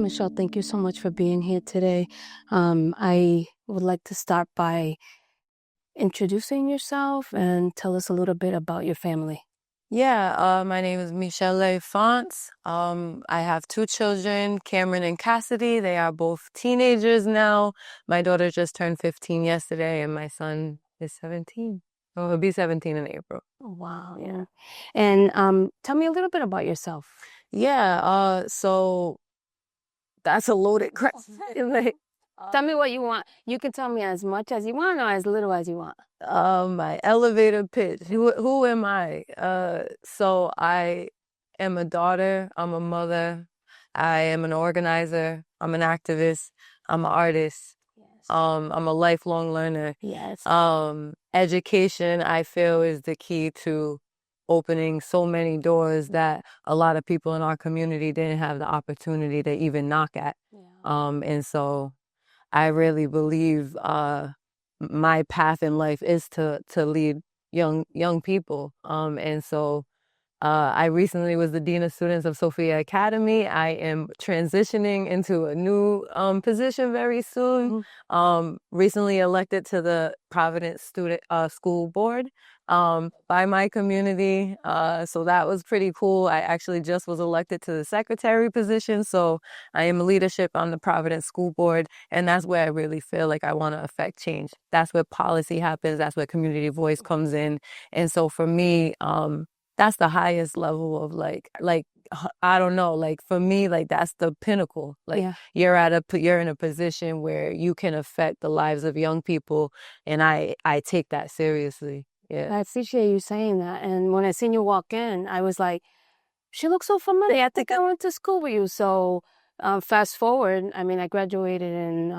Miche'le, thank you so much for being here today. I would like to start by introducing yourself and tell us a little bit about your family. Yeah, my name is Miche'le Fonts. I have two children, Cameron and Cassidy. They are both teenagers now. My daughter just turned 15 yesterday, and my son is 17. So he'll be 17 in April. Oh, wow, yeah. And tell me a little bit about yourself. Yeah, so that's a loaded question. Like, Tell me what you want. You can tell me as much as you want or as little as you want. my elevator pitch. Who am I? So I am a daughter. I'm a mother. I am an organizer. I'm an activist. I'm an artist. Yes. I'm a lifelong learner. Yes. Education, I feel, is the key to opening so many doors that a lot of people in our community didn't have the opportunity to even knock at. Yeah. And so I really believe my path in life is to lead young people. And so I recently was the Dean of Students of Sophia Academy. I am transitioning into a new position very soon. Recently elected to the Providence Student School Board by my community. So that was pretty cool. I actually just was elected to the secretary position. So I am leadership on the Providence School Board. And that's where I really feel like I want to affect change. That's where policy happens. That's where community voice comes in. And so for me, that's the highest level of like, I don't know, like for me, like that's the pinnacle. Like you're in a position where you can affect the lives of young people. And I take that seriously. Yeah. I appreciate you saying that. And when I seen you walk in, I was like, she looks so familiar. I think I went to school with you. So fast forward, I mean, I graduated in,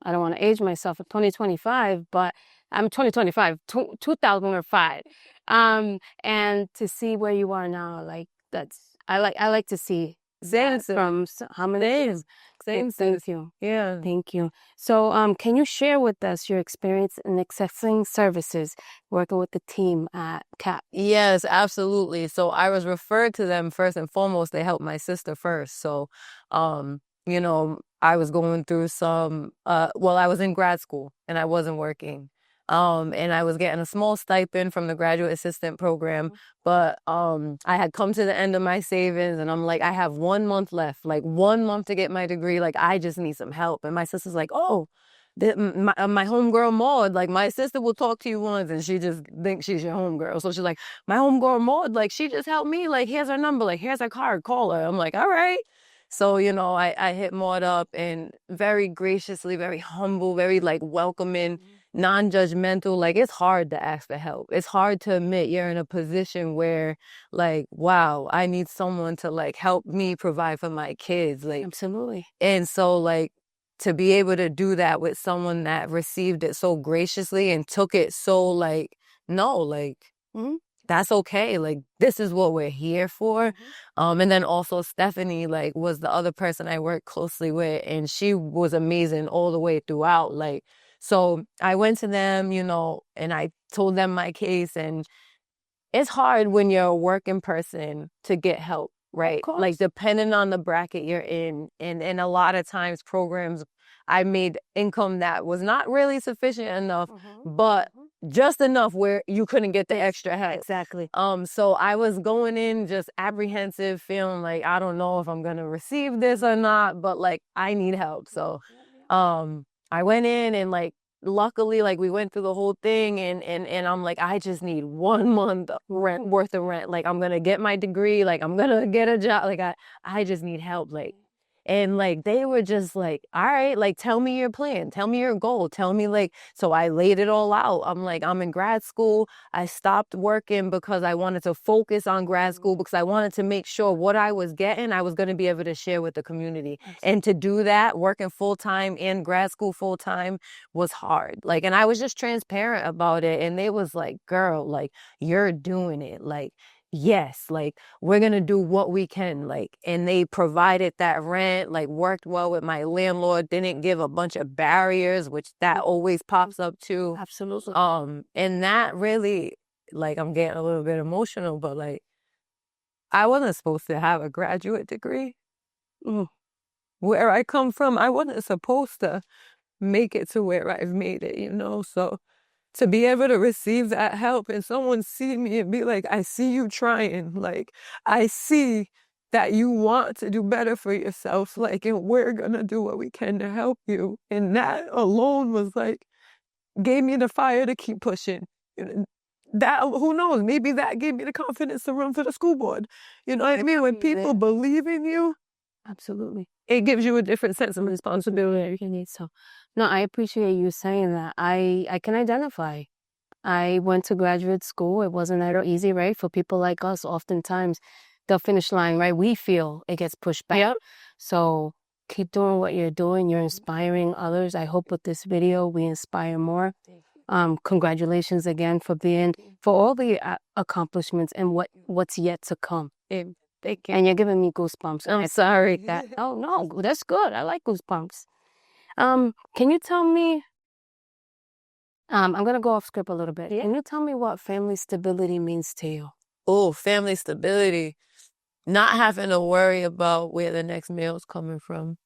I don't want to age myself, in 2025, but I'm 2025, 2005. And to see where you are now, like I like to see from how many years. Thank you. Yeah. Thank you. So can you share with us your experience in accessing services, working with the team at CAPP? Yes, absolutely. So I was referred to them first and foremost. They helped my sister first. So, I was going through some, I was in grad school and I wasn't working. And I was getting a small stipend from the graduate assistant program, but I had come to the end of my savings and I'm like, I have 1 month left, like 1 month to get my degree. Like, I just need some help. And my sister's like, oh, my homegirl Maud, like my sister will talk to you once and she just thinks she's your homegirl. So she's like, my homegirl Maud, like she just helped me. Like, here's her number. Like, here's her card. Call her. I'm like, all right. So, I hit Maud up and very graciously, very humble, very like welcoming, non-judgmental. Like, it's hard to ask for help. It's hard to admit you're in a position where like, wow, I need someone to like help me provide for my kids. Like, Absolutely. And so like to be able to do that with someone that received it so graciously and took it so like, no, like, that's okay. Like, this is what we're here for. And then also Stephanie, like, was the other person I worked closely with, and she was amazing all the way throughout. Like, so I went to them, and I told them my case, and it's hard when you're a working person to get help, right? Like, depending on the bracket you're in, and a lot of times programs, I made income that was not really sufficient enough, but just enough where you couldn't get the extra help. Exactly. So I was going in just apprehensive, feeling like, I don't know if I'm going to receive this or not, but like, I need help. So, I went in and like, luckily, like we went through the whole thing and I'm like, I just need 1 month rent worth of rent. Like, I'm going to get my degree. Like, I'm going to get a job. Like, I just need help. Like, and like, they were just like, all right, like, tell me your plan, tell me your goal, tell me like, so I laid it all out. I'm like, I'm in grad school. I stopped working because I wanted to focus on grad school because I wanted to make sure what I was getting, I was going to be able to share with the community. And to do that, working full time and grad school full time was hard. Like, and I was just transparent about it. And they was like, girl, like, you're doing it. Like, yes, like, we're going to do what we can, like, and they provided that rent, like, worked well with my landlord, didn't give a bunch of barriers, which that always pops up too. Absolutely. And that really, like, I'm getting a little bit emotional, but like, I wasn't supposed to have a graduate degree. where I come from, I wasn't supposed to make it to where I've made it, you know? So to be able to receive that help and someone see me and be like, I see you trying, like, I see that you want to do better for yourself, like, and we're gonna do what we can to help you. And that alone was like, gave me the fire to keep pushing. That, who knows, maybe that gave me the confidence to run for the school board. You know what I mean? When people believe in you, Absolutely. it gives you a different sense of responsibility. So, no, I appreciate you saying that. I can identify. I went to graduate school. It wasn't that easy, right? For people like us, oftentimes the finish line, right? We feel it gets pushed back. Yep. So keep doing what you're doing. You're inspiring others. I hope with this video we inspire more. Congratulations again for all the accomplishments and what's yet to come. Thank you. And you're giving me goosebumps. I'm sorry. Oh no, that's good. I like goosebumps. Can you tell me? I'm gonna go off script a little bit. Can you tell me what family stability means to you? Oh, family stability. Not having to worry about where the next meal's coming from.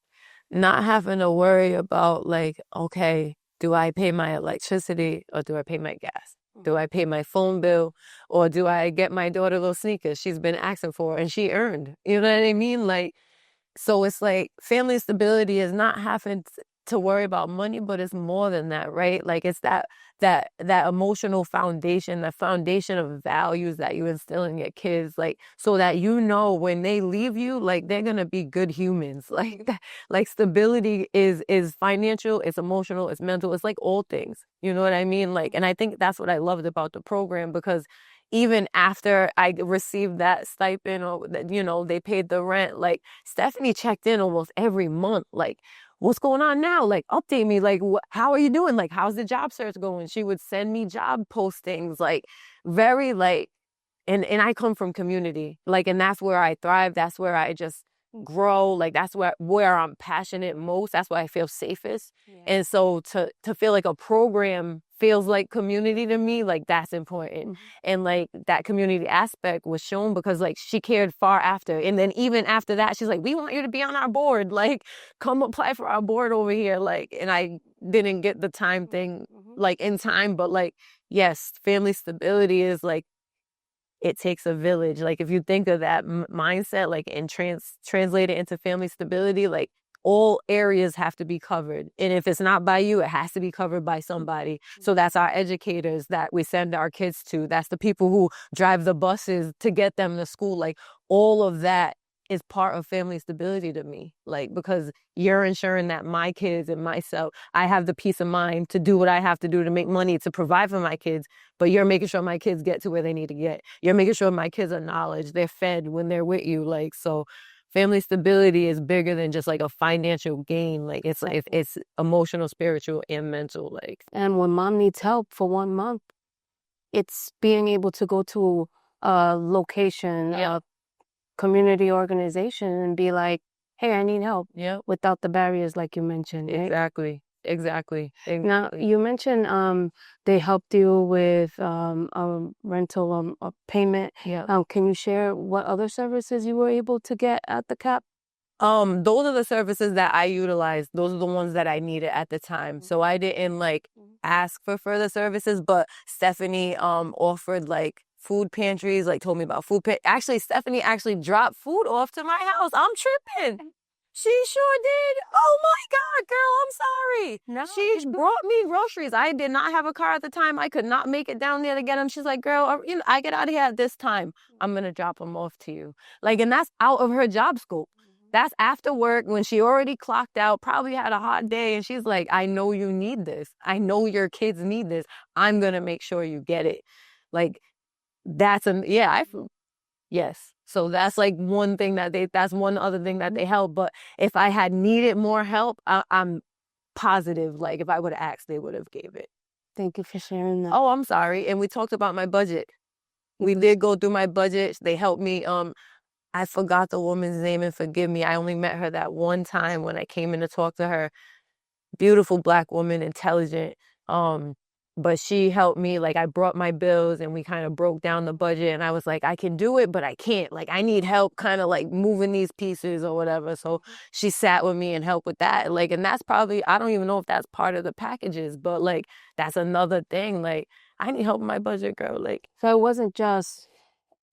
Not having to worry about, like, okay, do I pay my electricity or do I pay my gas? Do I pay my phone bill or do I get my daughter little sneakers she's been asking for and she earned? You know what I mean? Like, so it's like family stability is not having to worry about money, but it's more than that, right? Like it's that emotional foundation, the foundation of values that you instill in your kids, like so that you know when they leave you, like they're gonna be good humans. Like that, like stability is financial, it's emotional, it's mental, it's like all things. You know what I mean? Like, and I think that's what I loved about the program because even after I received that stipend or, you know, they paid the rent, like Stephanie checked in almost every month, like, what's going on now? Like, update me. Like, how are you doing? Like, how's the job search going? She would send me job postings, like, very, like, and I come from community, like, and that's where I thrive. That's where I just grow. Like, that's where I'm passionate most. That's where I feel safest. Yeah. And so to feel like a program feels like community to me, like, that's important. Mm-hmm. And, like, that community aspect was shown because, like, she cared far after. And then even after that, she's like, we want you to be on our board. Like, come apply for our board over here. Like, and I didn't get the time thing, like, in time. But, like, yes, family stability is, like, it takes a village. Like, if you think of that mindset, like, and translate it into family stability, like, all areas have to be covered. And if it's not by you, it has to be covered by somebody. So that's our educators that we send our kids to. That's the people who drive the buses to get them to school. Like, all of that is part of family stability to me. Like, because you're ensuring that my kids and myself, I have the peace of mind to do what I have to do to make money to provide for my kids, but you're making sure my kids get to where they need to get. You're making sure my kids are knowledge, they're fed when they're with you. Like, so family stability is bigger than just like a financial gain. Like, it's like, it's emotional, spiritual, and mental. Like, and when mom needs help for 1 month, it's being able to go to a location, a community organization and be like, hey, I need help. Yeah. Without the barriers like you mentioned. Exactly. Exactly. Now, you mentioned they helped you with a rental a payment. Yeah. Can you share what other services you were able to get at the CAPP? Those are the services that I utilized. Those are the ones that I needed at the time. So I didn't like ask for further services, but Stephanie offered like food pantries, like told me about Actually, Stephanie actually dropped food off to my house. I'm tripping. She sure did. Oh my God, girl, I'm sorry. No. She brought me groceries. I did not have a car at the time. I could not make it down there to get them. She's like, girl, you know, I get out of here at this time. I'm going to drop them off to you. Like, and that's out of her job scope. That's after work when she already clocked out, probably had a hot day. And she's like, I know you need this. I know your kids need this. I'm going to make sure you get it. Like, yes. So that's like one thing that's one other thing that they help. But if I had needed more help, I'm positive, like if I would have asked, they would have gave it. Thank you for sharing that. Oh, I'm sorry. And we talked about my budget. We did go through my budget. They helped me. I forgot the woman's name and forgive me. I only met her that one time when I came in to talk to her. Beautiful Black woman, intelligent. but she helped me. Like I brought my bills and we kind of broke down the budget, and I was like, I can do it, but I can't. Like I need help kind of like moving these pieces or whatever. So she sat with me and helped with that. Like, and that's probably, I don't even know if that's part of the packages, but like that's another thing. Like I need help with my budget, girl. Like, So it wasn't just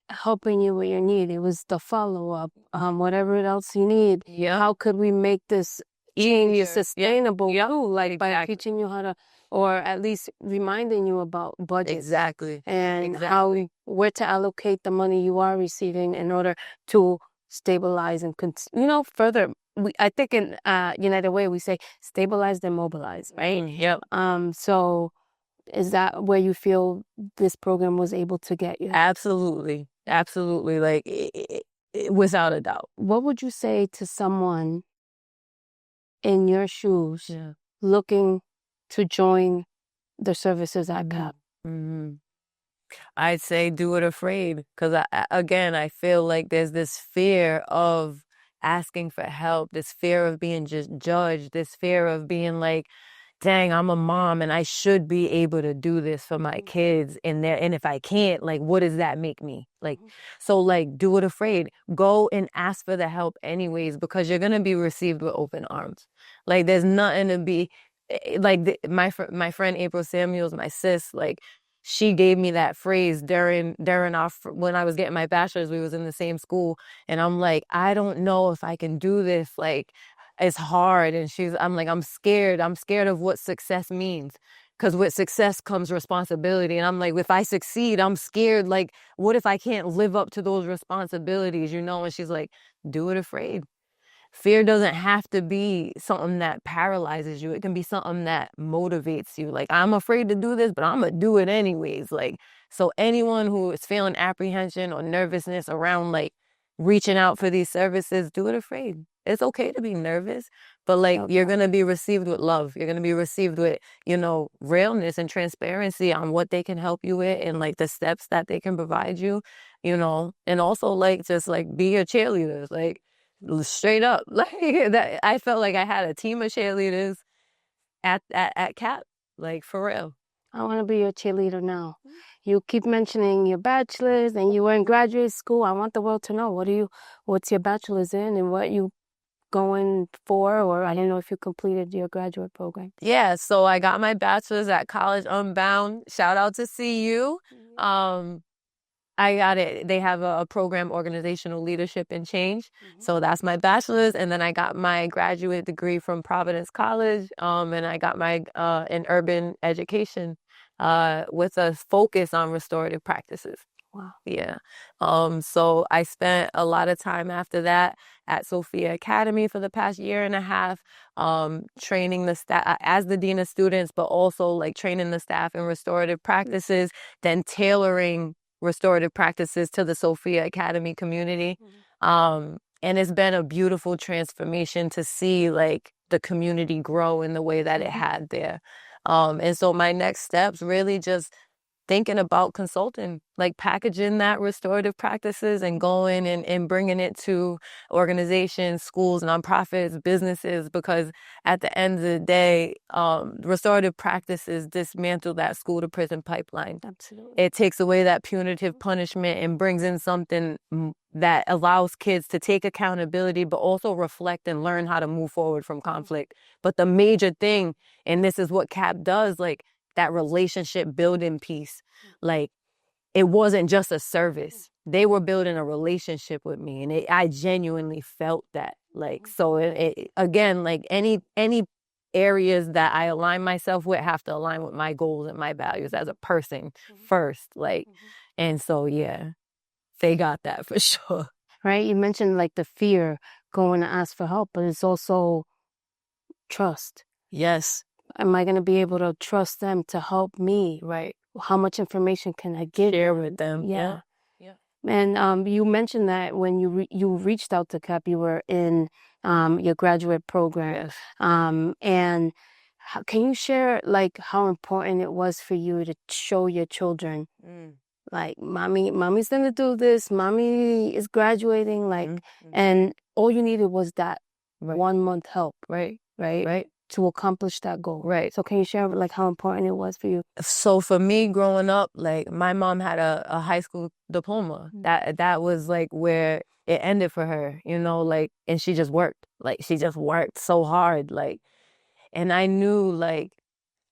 helping you with your need. It was the follow-up, whatever else you need. yeah, How could we make this change easier, sustainable too? Like by exactly. teaching you how to, or at least reminding you about budget Exactly. and how, where to allocate the money you are receiving in order to stabilize and, further. I think in United Way, we say stabilize then mobilize, right? Yep. So is that where you feel this program was able to get you? Absolutely. Absolutely. Like without a doubt. What would you say to someone in your shoes looking to join the services at CAPP? Mm-hmm. I'd say do it afraid, because again, I feel like there's this fear of asking for help, this fear of being just judged, this fear of being like, dang, I'm a mom and I should be able to do this for my kids. And if I can't, like, what does that make me? Like, so like, do it afraid. Go and ask for the help anyways, because you're going to be received with open arms. Like, there's nothing to be like my friend April Samuels, my sis, like she gave me that phrase during when I was getting my bachelor's. We was in the same school, and I'm like, I don't know if I can do this. Like, it's hard. And I'm like, I'm scared of what success means, because with success comes responsibility. And I'm like, if I succeed, I'm scared, like, what if I can't live up to those responsibilities, And she's like, do it afraid. Fear doesn't have to be something that paralyzes you. It can be something that motivates you. Like, I'm afraid to do this, but I'm gonna do it anyways. Like, so anyone who is feeling apprehension or nervousness around like reaching out for these services, do it afraid. It's okay to be nervous, but like you're going to be received with love. You're going to be received with, realness and transparency on what they can help you with and like the steps that they can provide you, and also like just like be your cheerleaders, like straight up. Like that, I felt like I had a team of cheerleaders at CAPP, like for real. I want to be your cheerleader now. You keep mentioning your bachelor's and you were in graduate school. I want the world to know what's your bachelor's in and what you going for, or I didn't know if you completed your graduate program. Yeah, so I got my bachelor's at College Unbound. Shout out to CU. I got it. They have a program, Organizational Leadership and Change. So that's my bachelor's. And then I got my graduate degree from Providence College. And I got my in urban education with a focus on restorative practices. Wow. Yeah. So I spent a lot of time after that at Sophia Academy for the past year and a half, training the staff as the dean of students, but also like training the staff in restorative practices, then tailoring restorative practices to the Sophia Academy community. And it's been a beautiful transformation to see like the community grow in the way that it had there. And so my next steps really just thinking about consulting, like packaging that restorative practices and going and bringing it to organizations, schools, nonprofits, businesses, because at the end of the day, restorative practices dismantle that school to prison pipeline. Absolutely. It takes away that punitive punishment and brings in something that allows kids to take accountability, but also reflect and learn how to move forward from conflict. But the major thing, and this is what CAPP does, like, that relationship building piece. Like, it wasn't just a service. They were building a relationship with me, and I genuinely felt that. Like, so again, like any areas that I align myself with have to align with my goals and my values as a person first. Like, and so, yeah, they got that for sure. Right. You mentioned like the fear going to ask for help, but it's also trust. Yes. Am I going to be able to trust them to help me? Right. How much information can I give? Share with them. Yeah. And you mentioned that when you reached out to CAPP, you were in your graduate program. Yes. And can you share like how important it was for you to show your children, like, mommy's going to do this, mommy is graduating, like, and all you needed was that 1 month help. Right. to accomplish that goal. Right. So can you share like how important it was for you? So for me growing up, like my mom had a high school diploma. That was like where it ended for her, you know, like, and she just worked. Like she just worked so hard. Like, and I knew like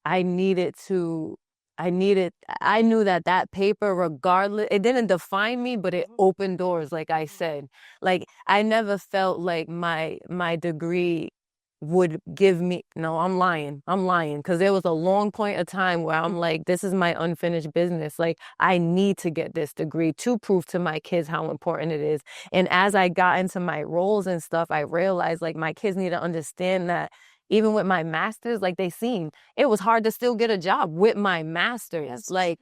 I needed to, I knew that that paper, regardless, it didn't define me, but it opened doors, like I said. Like, I never felt like my degree would give me, no, I'm lying, because there was a long point of time where I'm like, this is my unfinished business. Like, I need to get this degree to prove to my kids how important it is. And as I got into my roles and stuff, I realized like my kids need to understand that even with my master's, like they seen, it was hard to still get a job with my master's. Yes. Like,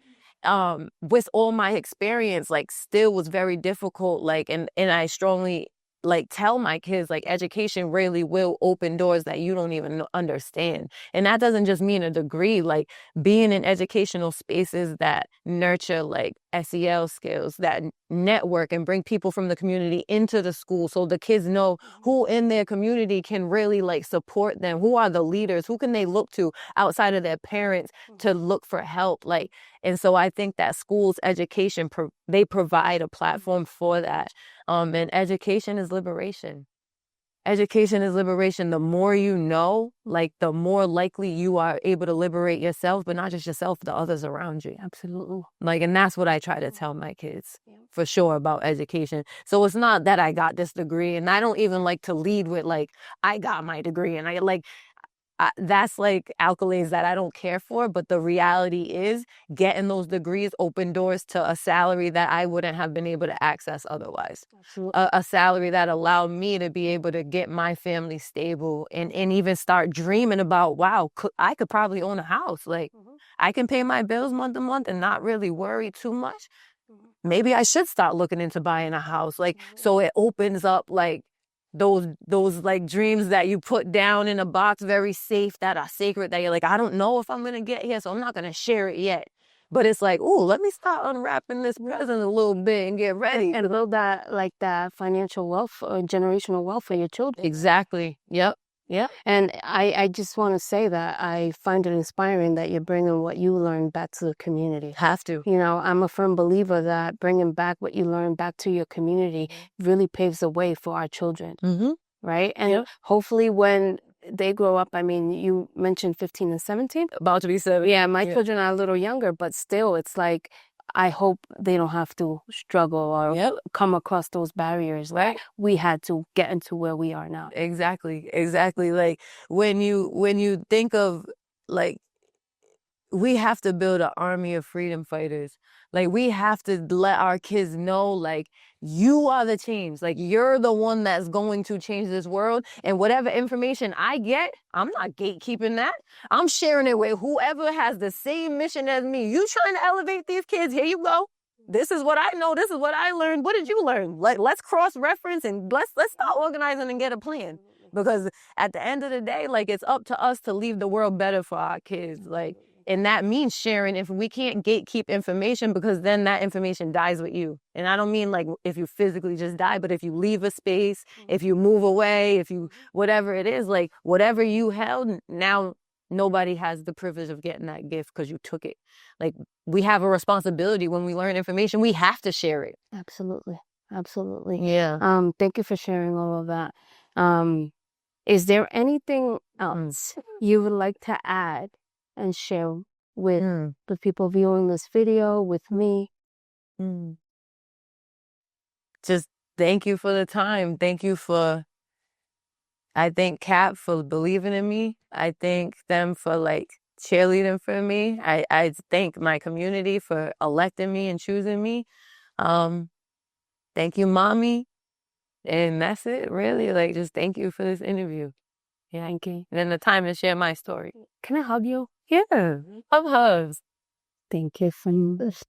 with all my experience, like still was very difficult. Like, and I strongly like tell my kids, like education really will open doors that you don't even understand. And that doesn't just mean a degree, like being in educational spaces that nurture like SEL skills, that network and bring people from the community into the school so the kids know who in their community can really like support them, who are the leaders, who can they look to outside of their parents to look for help. Like, and so I think that schools education, they provide a platform for that. And education is liberation. Education is liberation. The more you know, like the more likely you are able to liberate yourself, but not just yourself, the others around you. Absolutely. Like, and that's what I try to tell my kids for sure about education. So it's not that I got this degree, and I don't even like to lead with like, I got my degree and I like, that's like accolades that I don't care for. But the reality is getting those degrees open doors to a salary that I wouldn't have been able to access otherwise. A salary that allowed me to be able to get my family stable and even start dreaming about, wow, I could probably own a house. Like I can pay my bills month to month and not really worry too much. Maybe I should start looking into buying a house. Like, so it opens up like those like dreams that you put down in a box, very safe, that are sacred, that you're like, I don't know if I'm going to get here, so I'm not going to share it yet. But it's like, ooh, let me start unwrapping this present a little bit and get ready. And build that, like that financial wealth or generational wealth for your children. Exactly. Yep. Yeah. And I just want to say that I find it inspiring that you're bringing what you learned back to the community. Have to. You know, I'm a firm believer that bringing back what you learned back to your community really paves the way for our children. Right? And hopefully when they grow up, I mean, you mentioned 15 and 17. About to be 7. Yeah, my children are a little younger, but still, it's like, I hope they don't have to struggle or come across those barriers. Right. We had to get into where we are now. Exactly. Exactly. Like when you think of like, we have to build an army of freedom fighters. Like we have to let our kids know, like, you are the change. Like you're the one that's going to change this world. And whatever information I get, I'm not gatekeeping that. I'm sharing it with whoever has the same mission as me. You trying to elevate these kids? Here you go. This is what I know. This is what I learned. What did you learn? Like, let's cross-reference and let's start organizing and get a plan. Because at the end of the day, like it's up to us to leave the world better for our kids. Like, and that means sharing. If we can't gatekeep information, because then that information dies with you. And I don't mean like if you physically just die, but if you leave a space, if you move away, if you, whatever it is, like whatever you held, now nobody has the privilege of getting that gift because you took it. Like we have a responsibility when we learn information, we have to share it. Absolutely. Absolutely. Yeah. Thank you for sharing all of that. Is there anything else you would like to add and share with the people viewing this video, with me? Just thank you for the time. Thank you for, I thank CAPP for believing in me. I thank them for like cheerleading for me. I thank my community for electing me and choosing me. Thank you, Mommy. And that's it, really. Like, just thank you for this interview. Yeah, thank you. And then the time to share my story. Can I hug you? Yeah, hug hugs. Thank you for this.